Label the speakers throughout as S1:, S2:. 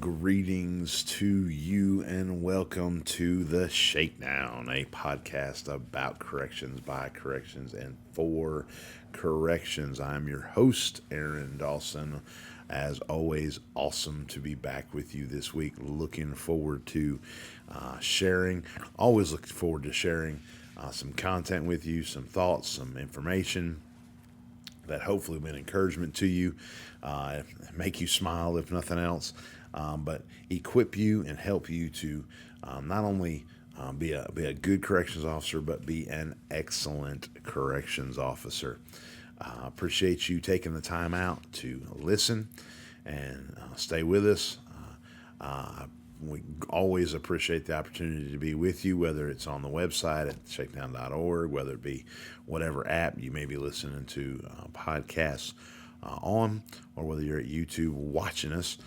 S1: Greetings to you and welcome to the Shakedown, a podcast about corrections, by corrections, and for corrections. I'm your host, Aaron Dawson. As always, awesome to be back with you this week. Looking forward to always looking forward to sharing some content with you, some thoughts, some information that hopefully will be an encouragement to you, make you smile if nothing else, but equip you and help you to not only be a good corrections officer, but be an excellent corrections officer. Appreciate you taking the time out to listen and stay with us. We always appreciate the opportunity to be with you, whether it's on the website at shakedown.org, whether it be whatever app you may be listening to podcasts on, or whether you're at YouTube watching us.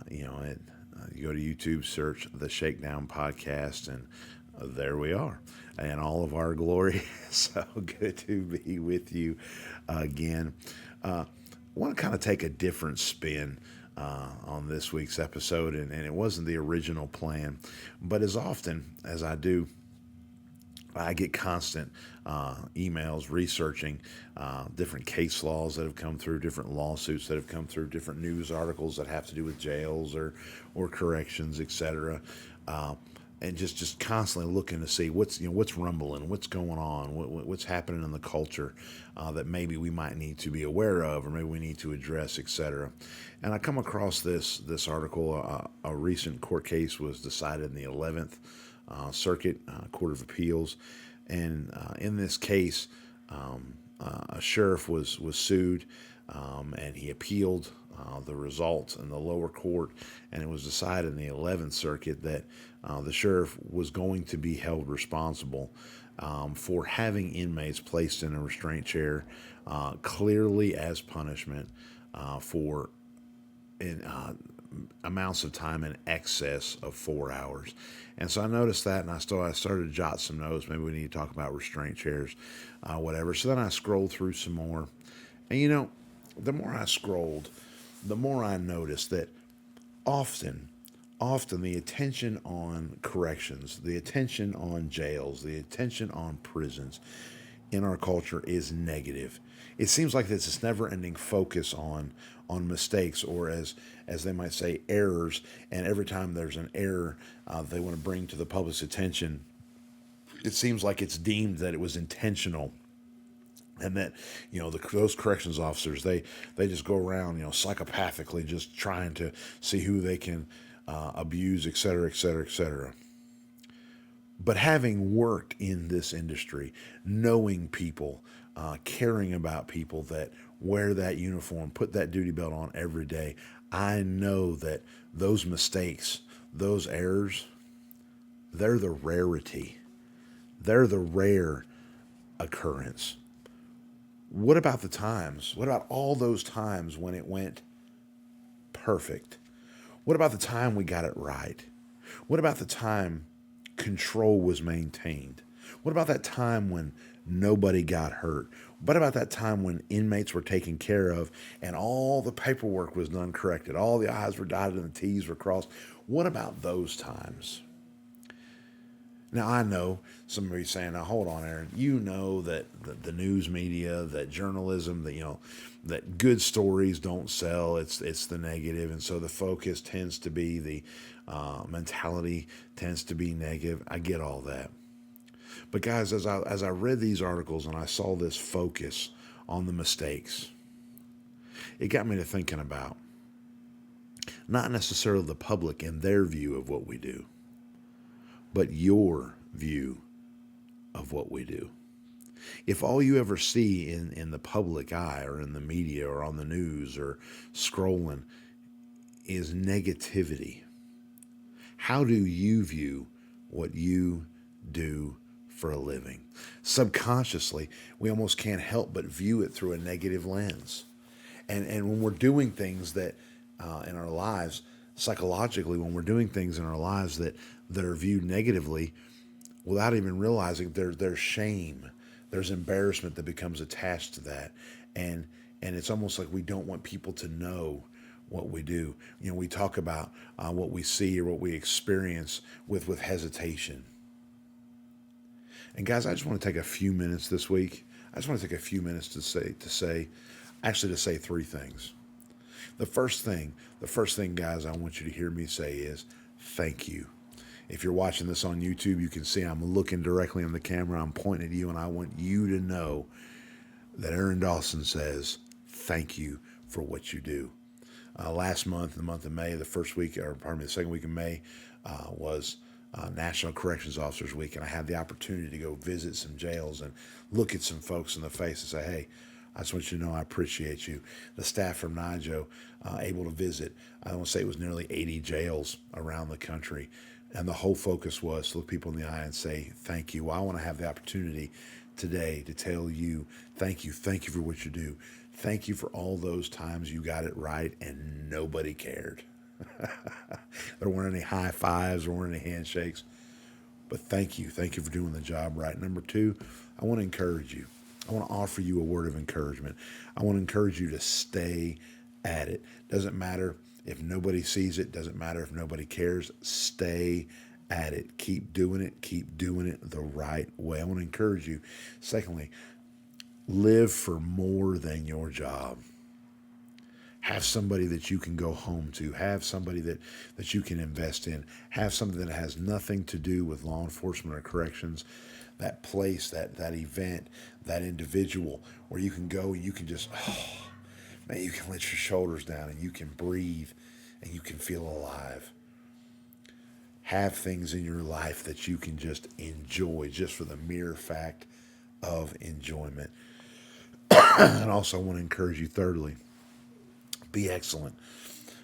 S1: You go to YouTube, search the Shakedown Podcast, and there we are, and all of our glory. So good to be with you again. I want to kind of take a different spin on this week's episode, and it wasn't the original plan, but as often as I do, I get constant emails researching different case laws that have come through, different lawsuits that have come through, different news articles that have to do with jails or corrections, etc. And just constantly looking to see what's rumbling, what's going on, what's happening in the culture that maybe we might need to be aware of, or maybe we need to address, etc. And I come across this article. A recent court case was decided in the 11th Circuit Court of Appeals, and in this case, a sheriff was sued, and he appealed the results in the lower court, and it was decided in the 11th Circuit that the sheriff was going to be held responsible for having inmates placed in a restraint chair clearly as punishment for amounts of time in excess of 4 hours. And so I noticed that, and I started to jot some notes. Maybe we need to talk about restraint chairs, whatever. So then I scrolled through some more. And the more I scrolled, the more I noticed that often the attention on corrections, the attention on jails, the attention on prisons in our culture is negative. It seems like there's this never-ending focus on mistakes, or as they might say, errors. And every time there's an error they want to bring to the public's attention, it seems like it's deemed that it was intentional, and that those corrections officers they just go around psychopathically just trying to see who they can abuse, et cetera, et cetera, et cetera. But having worked in this industry, knowing people, caring about people that wear that uniform, put that duty belt on every day, I know that those mistakes, those errors, they're the rarity. They're the rare occurrence. What about the times? What about all those times when it went perfect? What about the time we got it right? What about the time control was maintained? What about that time when nobody got hurt? What about that time when inmates were taken care of and all the paperwork was done corrected, all the I's were dotted and the T's were crossed? What about those times? Now, I know some of you saying, now hold on, Aaron, you know that the news media, that journalism, that good stories don't sell, it's the negative, and so the focus tends to be, the mentality tends to be negative. I get all that. But guys, as I read these articles and I saw this focus on the mistakes, it got me to thinking about not necessarily the public and their view of what we do, but your view of what we do. If all you ever see in the public eye, or in the media, or on the news, or scrolling is negativity, how do you view what you do for a living? Subconsciously, we almost can't help but view it through a negative lens. And when we're doing things that in our lives, psychologically, when we're doing things in our lives that are viewed negatively, without even realizing, there's shame, there's embarrassment that becomes attached to that, and it's almost like we don't want people to know what we do. We talk about what we see or what we experience with hesitation. And guys, I just want to take a few minutes this week. I just want to take a few minutes to say three things. The first thing, guys, I want you to hear me say is thank you. If you're watching this on YouTube, you can see I'm looking directly on the camera. I'm pointing at you, and I want you to know that Aaron Dawson says thank you for what you do. Last month, the month of May, the second week of May, was National Corrections Officers Week, and I had the opportunity to go visit some jails and look at some folks in the face and say, hey, I just want you to know I appreciate you. The staff from NIJO able to visit, I want to say it was nearly 80 jails around the country. And the whole focus was to look people in the eye and say, thank you. Well, I want to have the opportunity today to tell you, thank you for what you do. Thank you for all those times you got it right and nobody cared. There weren't any high fives, there weren't any handshakes. But thank you for doing the job right. Number two, I want to encourage you. I want to offer you a word of encouragement. I want to encourage you to stay at it. Doesn't matter if nobody sees it. Doesn't matter if nobody cares. Stay at it. Keep doing it. Keep doing it the right way. I want to encourage you. Secondly, live for more than your job. Have somebody that you can go home to. Have somebody that you can invest in. Have something that has nothing to do with law enforcement or corrections. That place, that event, that individual where you can go and you can just, man, you can let your shoulders down and you can breathe and you can feel alive. Have things in your life that you can just enjoy just for the mere fact of enjoyment. And also I want to encourage you, thirdly, be excellent.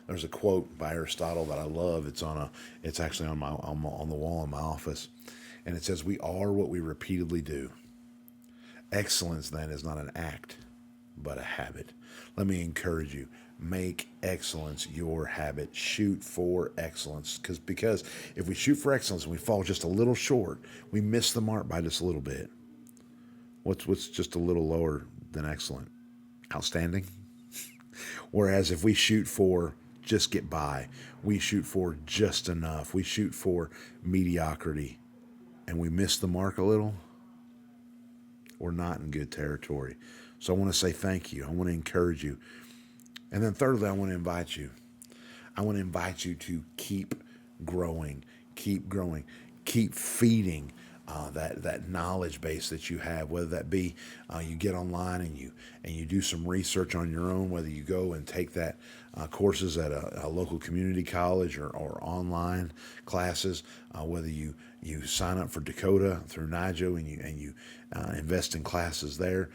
S1: There's a quote by Aristotle that I love. It's actually on the wall in my office. And it says, we are what we repeatedly do. Excellence, then, is not an act, but a habit. Let me encourage you. Make excellence your habit. Shoot for excellence. Because if we shoot for excellence and we fall just a little short, we miss the mark by just a little bit. What's just a little lower than excellent? Outstanding? Whereas if we shoot for just get by, we shoot for just enough, we shoot for mediocrity, and we miss the mark a little, we're not in good territory. So I want to say thank you. I want to encourage you. And then thirdly, I want to invite you. I want to invite you to keep growing, keep feeding that knowledge base that you have, whether that be you get online and you do some research on your own, whether you go and take that courses at a local community college or online classes, whether you sign up for Dakota through NIJO and you invest in classes there.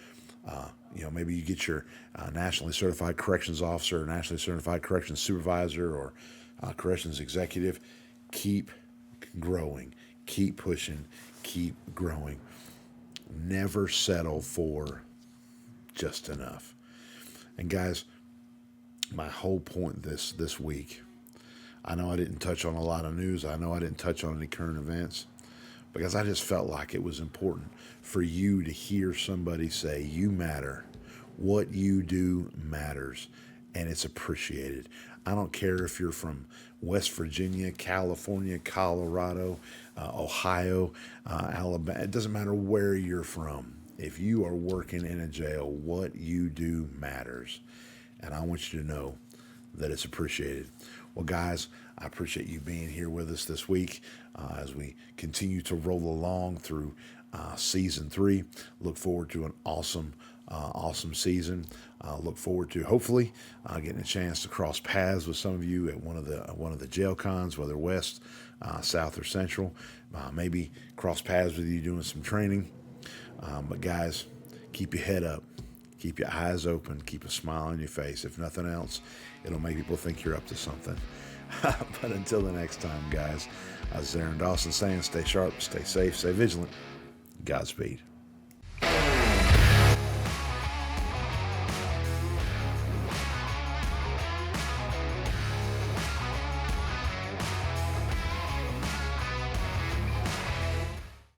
S1: Maybe you get your nationally certified corrections officer, or nationally certified corrections supervisor, or corrections executive. Keep growing, keep pushing, keep growing. Never settle for just enough. And guys, my whole point this week, I know I didn't touch on a lot of news. I know I didn't touch on any current events, because I just felt like it was important for you to hear somebody say, you matter. What you do matters, and it's appreciated. I don't care if you're from West Virginia, California, Colorado, Ohio, Alabama. It doesn't matter where you're from. If you are working in a jail, what you do matters. And I want you to know that it's appreciated. Well, guys, I appreciate you being here with us this week as we continue to roll along through season 3. Look forward to an awesome season. Look forward to hopefully getting a chance to cross paths with some of you at one of the jail cons, whether west, south, or central. Maybe cross paths with you doing some training. But guys, keep your head up. Keep your eyes open. Keep a smile on your face. If nothing else, it'll make people think you're up to something. But until the next time, guys, this is Aaron Dawson saying stay sharp, stay safe, stay vigilant. Godspeed.